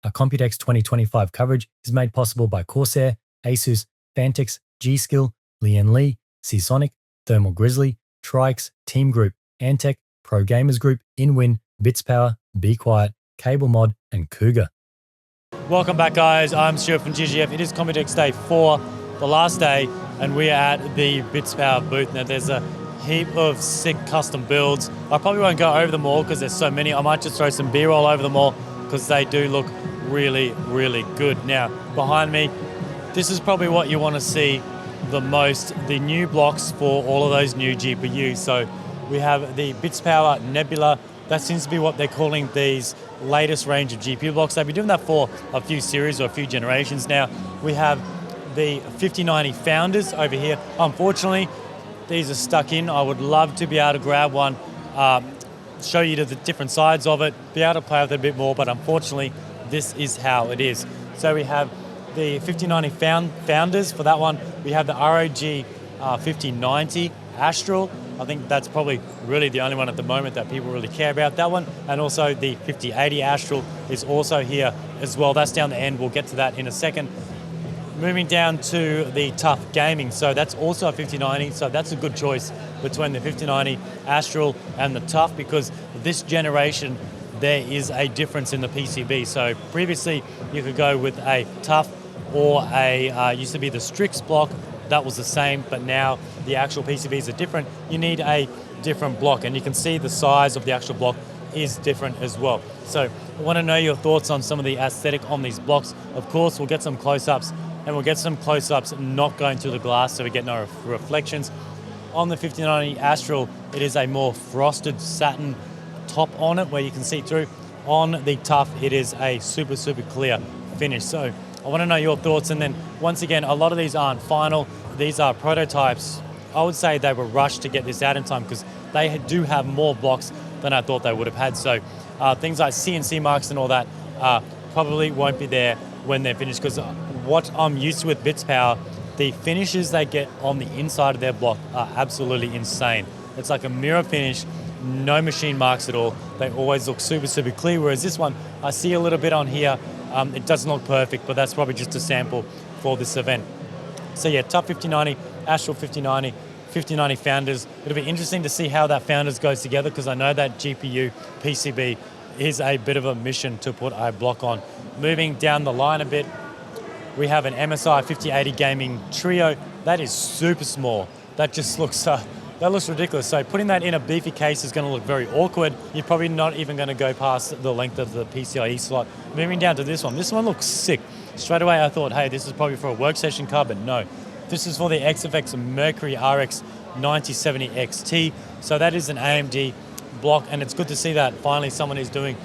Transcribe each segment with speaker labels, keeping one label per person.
Speaker 1: Our Computex 2025 coverage is made possible by Corsair, Asus, Phanteks, G-Skill, Lian Li, Seasonic, Thermal Grizzly, Trix, Team Group, Antec, Pro Gamers Group, InWin, BITSPOWER, Be Quiet, Cable Mod, and Cougar. Welcome back, guys. I'm Stuart from GGF. It is Computex Day 4, the last day, and we are at the BITSPOWER booth. Now, there's a heap of sick custom builds. I probably won't go over them all because there's so many. I might just throw some B-roll over them all because they do look really, really good. Now, behind me, this is probably what you want to see the most, the new blocks for all of those new GPUs. So we have the BITSPOWER Nebula. That seems to be what they're calling these latest range of GPU blocks. They've been doing that for a few series or a few generations now. We have the 5090 Founders over here. Unfortunately, these are stuck in. I would love to be able to grab one, show you the different sides of it, be able to play with it a bit more, but unfortunately, this is how it is. So we have the 5090 Founders. For that one, we have the ROG 5090 Astral. I think that's probably really the only one at the moment that people really care about, that one. And also the 5080 Astral is also here as well. That's down the end. We'll get to that in a second. Moving down to the Tough Gaming. So that's also a 5090. So that's a good choice between the 5090 Astral and the Tough, because this generation, there is a difference in the PCB. So previously, you could go with a Tough or used to be the Strix block. That was the same, but now the actual PCBs are different. You need a different block, and you can see the size of the actual block is different as well. So I want to know your thoughts on some of the aesthetic on these blocks. Of course, we'll get some close-ups, and we'll get some close-ups not going through the glass, so we get no reflections. On the 5090 Astral, it is a more frosted satin top on it where you can see through. On the Tough, it is a super, super clear finish. So I want to know your thoughts. And then once again, a lot of these aren't final. These are prototypes. I would say they were rushed to get this out in time because they do have more blocks than I thought they would have had. So things like CNC marks and all that probably won't be there when they're finished, because what I'm used to with BITSPOWER, the finishes they get on the inside of their block are absolutely insane. It's like a mirror finish, no machine marks at all. They always look super, super clear, whereas this one, I see a little bit on here. It doesn't look perfect, but that's probably just a sample for this event. So yeah, Tough 5090, Astral 5090, 5090 Founders. It'll be interesting to see how that Founders goes together, because I know that GPU PCB is a bit of a mission to put a block on. Moving down the line a bit, we have an MSI 5080 Gaming Trio. That is super small. That just looks, that looks ridiculous. So putting that in a beefy case is going to look very awkward. You're probably not even going to go past the length of the PCIe slot. Moving down to this one looks sick. Straight away I thought, hey, this is probably for a workstation card, but no. This is for the XFX Mercury RX 9070 XT. So that is an AMD block, and it's good to see that finally someone is doing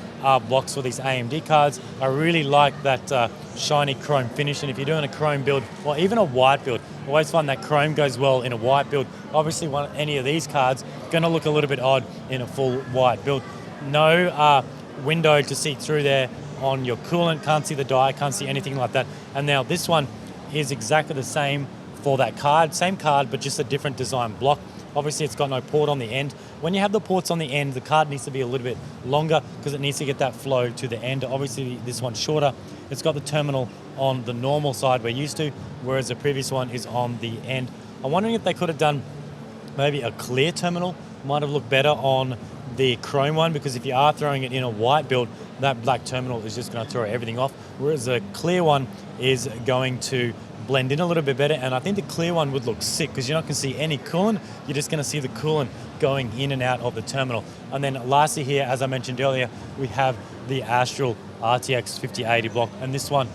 Speaker 1: blocks for these AMD cards. I really like that shiny chrome finish, and if you're doing a chrome build or even a white build, I always find that chrome goes well in a white build. Obviously, any of these cards going to look a little bit odd in a full white build. No window to see through there on your coolant, can't see the die, can't see anything like that. And now this one is exactly the same for that card, same card, but just a different design block. Obviously, it's got no port on the end. When you have the ports on the end, the card needs to be a little bit longer because it needs to get that flow to the end. Obviously, this one's shorter. It's got the terminal on the normal side we're used to, whereas the previous one is on the end. I'm wondering if they could have done maybe a clear terminal. Might have looked better on the chrome one, because if you are throwing it in a white build, that black terminal is just going to throw everything off, whereas the clear one is going to blend in a little bit better. And I think the clear one would look sick because you're not going to see any coolant. You're just going to see the coolant going in and out of the terminal. And then lastly here, as I mentioned earlier, we have the Astral RTX 5080 block, and this one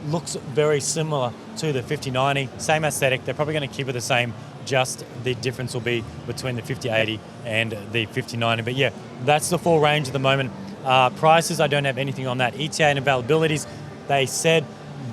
Speaker 1: looks very similar to the 5090, same aesthetic. They're probably going to keep it the same, just the difference will be between the 5080 and the 5090. But yeah, that's the full range at the moment. Prices, I don't have anything on that. ETA and availabilities, they said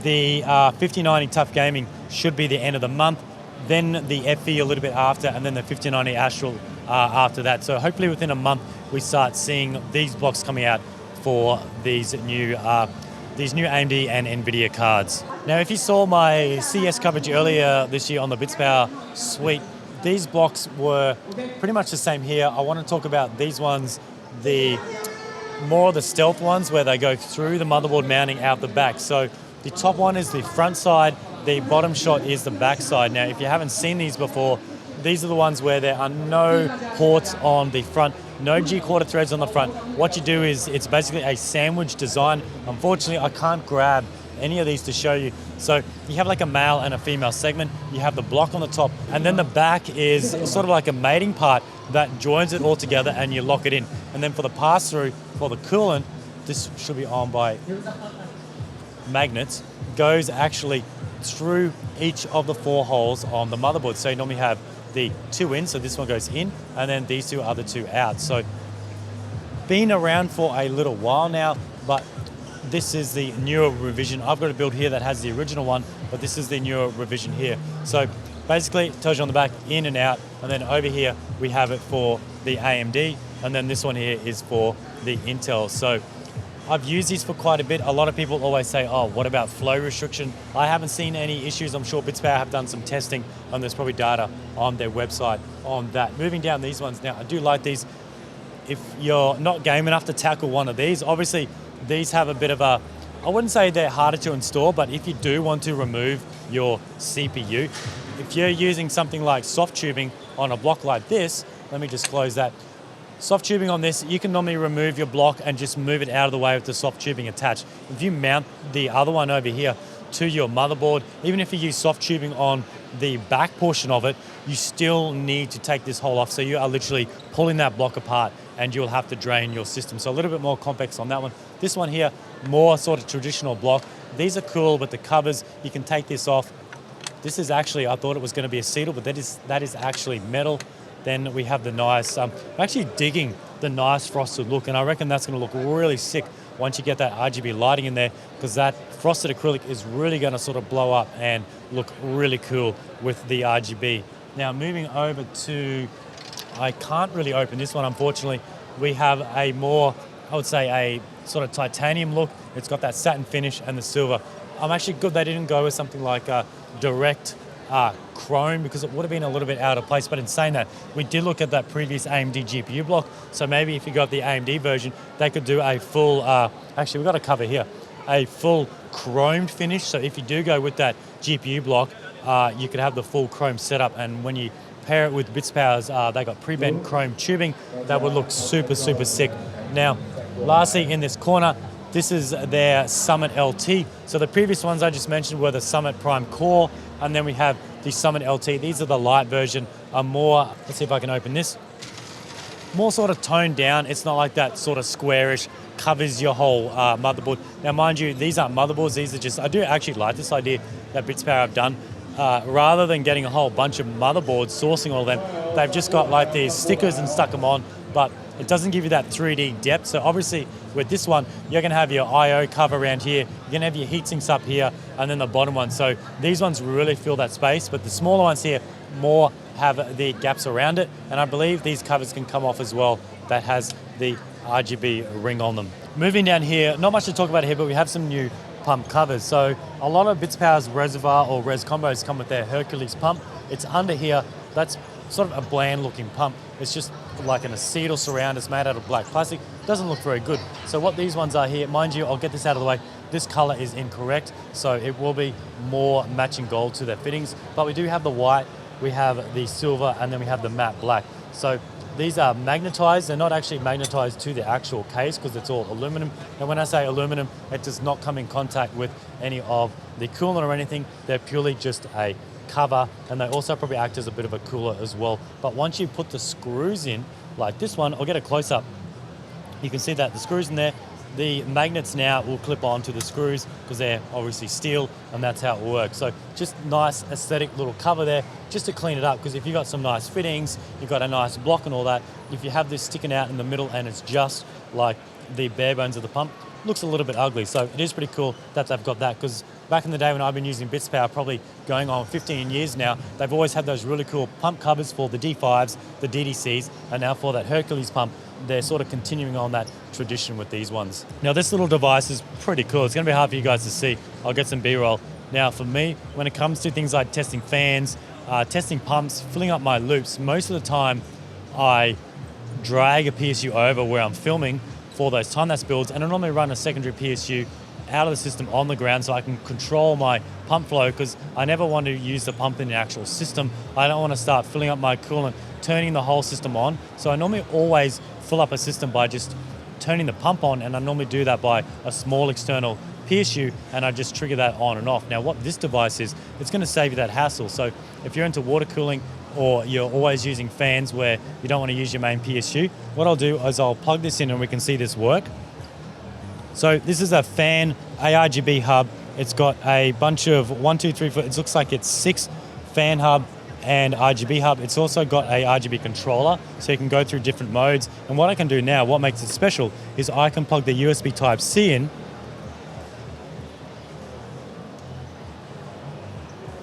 Speaker 1: the 5090 Tough Gaming should be the end of the month, then the FE a little bit after, and then the 5090 Astral after that. So hopefully within a month we start seeing these blocks coming out for these new AMD and NVIDIA cards. Now, if you saw my CES coverage earlier this year on the BITSPOWER suite, these blocks were pretty much the same here. I want to talk about these ones, the more of the stealth ones where they go through the motherboard mounting out the back. So the top one is the front side, the bottom shot is the back side. Now, if you haven't seen these before, these are the ones where there are no ports on the front, no G-quarter threads on the front. What you do is it's basically a sandwich design. Unfortunately, I can't grab any of these to show you. So you have like a male and a female segment, you have the block on the top, and then the back is sort of like a mating part that joins it all together and you lock it in. And then for the pass-through, for the coolant, this should be on by magnets, goes actually through each of the 4 holes on the motherboard. So you normally have the 2 in, so this one goes in, and then these 2 other 2 out. So been around for a little while now, but this is the newer revision. I've got a build here that has the original one, but this is the newer revision here. So basically it tells you on the back in and out, and then over here we have it for the AMD, and then this one here is for the Intel. So I've used these for quite a bit. A lot of people always say, oh, what about flow restriction? I haven't seen any issues. I'm sure BITSPOWER have done some testing, and there's probably data on their website on that. Moving down these ones now, I do like these. If you're not game enough to tackle one of these, obviously these have a bit of a, I wouldn't say they're harder to install, but if you do want to remove your CPU, if you're using something like soft tubing on a block like this, let me just close that. Soft tubing on this, you can normally remove your block and just move it out of the way with the soft tubing attached. If you mount the other one over here to your motherboard, even if you use soft tubing on the back portion of it, you still need to take this hole off. So you are literally pulling that block apart and you'll have to drain your system. So a little bit more complex on that one. This one here, more sort of traditional block. These are cool, but the covers, you can take this off. This is actually, I thought it was going to be acetal, but that is actually metal. Then we have the nice, I'm actually digging the nice frosted look, and I reckon that's going to look really sick once you get that RGB lighting in there, because that frosted acrylic is really going to sort of blow up and look really cool with the RGB. Now moving over to, I can't really open this one unfortunately. We have a more, I would say a sort of titanium look. It's got that satin finish and the silver. I'm actually good they didn't go with something like a direct chrome, because it would have been a little bit out of place. But in saying that, we did look at that previous AMD GPU block, so maybe if you got the AMD version, they could do a full, actually we've got a cover here, a full chromed finish. So if you do go with that GPU block, you could have the full chrome setup, and when you pair it with BITSPOWER's, they got pre-bent chrome tubing, that would look super, super sick. Now, lastly in this corner, this is their Summit LT. So the previous ones I just mentioned were the Summit Prime Core, and then we have the Summit LT. These are the light version, are more, let's see if I can open this, more sort of toned down. It's not like that sort of squarish, covers your whole motherboard. Now mind you, these aren't motherboards, these are just, I do actually like this idea that BITSPOWER have done. Rather than getting a whole bunch of motherboards, sourcing all of them, they've just got like these stickers and stuck them on, but it doesn't give you that 3D depth. So obviously with this one, you're gonna have your IO cover around here, you're gonna have your heat sinks up here, and then the bottom one. So these ones really fill that space, but the smaller ones here more have the gaps around it. And I believe these covers can come off as well. That has the RGB ring on them. Moving down here, not much to talk about here, but we have some new pump covers. So a lot of BITSPOWER's reservoir or res combos come with their Hercules pump. It's under here. That's sort of a bland looking pump. It's just like an acetal surround. It's made out of black plastic. Doesn't look very good. So what these ones are here, mind you, I'll get this out of the way. This color is incorrect, so it will be more matching gold to their fittings. But we do have the white, we have the silver, and then we have the matte black. So these are magnetized. They're not actually magnetized to the actual case because it's all aluminum. And when I say aluminum, it does not come in contact with any of the coolant or anything. They're purely just a cover, and they also probably act as a bit of a cooler as well. But once you put the screws in, like this one, I'll get a close up. You can see that the screws in there, the magnets now will clip onto the screws because they're obviously steel, and that's how it works. So just nice aesthetic little cover there just to clean it up, because if you've got some nice fittings, you've got a nice block and all that, if you have this sticking out in the middle and it's just like the bare bones of the pump, it looks a little bit ugly. So it is pretty cool that they've got that, because back in the day when I've been using BITSPOWER, probably going on 15 years now, they've always had those really cool pump covers for the D5s, the DDCs, and now for that Hercules pump, they're sort of continuing on that tradition with these ones. Now this little device is pretty cool. It's gonna be hard for you guys to see. I'll get some B-roll. Now for me, when it comes to things like testing fans, testing pumps, filling up my loops, most of the time I drag a PSU over where I'm filming for those time-lapse builds, and I normally run a secondary PSU out of the system on the ground so I can control my pump flow, because I never want to use the pump in the actual system. I don't want to start filling up my coolant, turning the whole system on. So I normally always fill up a system by just turning the pump on, and I normally do that by a small external PSU, and I just trigger that on and off. Now what this device is, it's going to save you that hassle. So if you're into water cooling, or you're always using fans where you don't want to use your main PSU, what I'll do is I'll plug this in and we can see this work. So this is a fan ARGB hub. It's got a bunch of 1, 2, 3, 4, it looks like it's 6 fan hub and RGB hub. It's also got a RGB controller, so you can go through different modes. And what I can do now, what makes it special, is I can plug the USB Type-C in,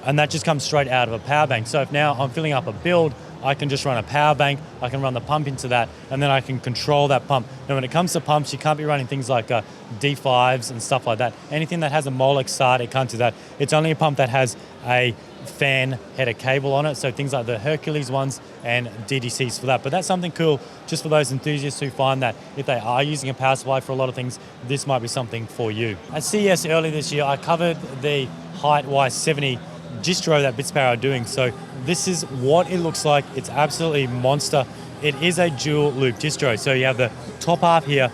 Speaker 1: and that just comes straight out of a power bank. So if now I'm filling up a build, I can just run a power bank, I can run the pump into that, and then I can control that pump. Now when it comes to pumps, you can't be running things like D5s and stuff like that. Anything that has a Molex SART, it can't do that. It's only a pump that has a fan header cable on it, so things like the Hercules ones and DDCs for that. But that's something cool just for those enthusiasts who find that if they are using a power supply for a lot of things, this might be something for you. At CES earlier this year, I covered the HYTE Y70 distro that BITSPOWER are doing. So this is what it looks like. It's absolutely monster. It is a dual loop distro. So you have the top half here,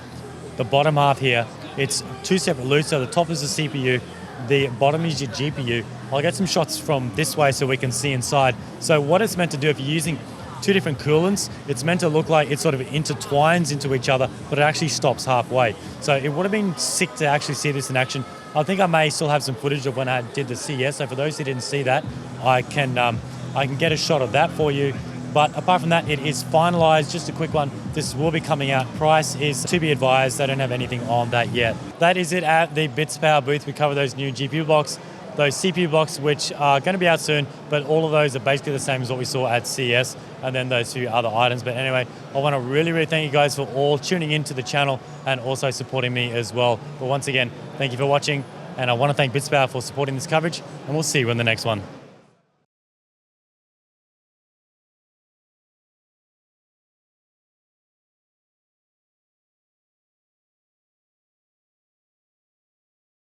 Speaker 1: the bottom half here. It's 2 separate loops. So the top is the CPU, the bottom is your GPU. I'll get some shots from this way so we can see inside. So what it's meant to do, if you're using 2 different coolants, it's meant to look like it sort of intertwines into each other, but it actually stops halfway. So it would have been sick to actually see this in action. I think I may still have some footage of when I did the CES, so for those who didn't see that, I can get a shot of that for you. But apart from that, it is finalized. Just a quick one, this will be coming out. Price is to be advised, they don't have anything on that yet. That is it at the BITSPOWER booth. We cover those new GPU blocks, those CPU blocks, which are going to be out soon, but all of those are basically the same as what we saw at CES, and then those 2 other items. But anyway, I want to really thank you guys for all tuning into the channel and also supporting me as well. But once again, thank you for watching, and I want to thank BITSPOWER for supporting this coverage, and we'll see you in the next one.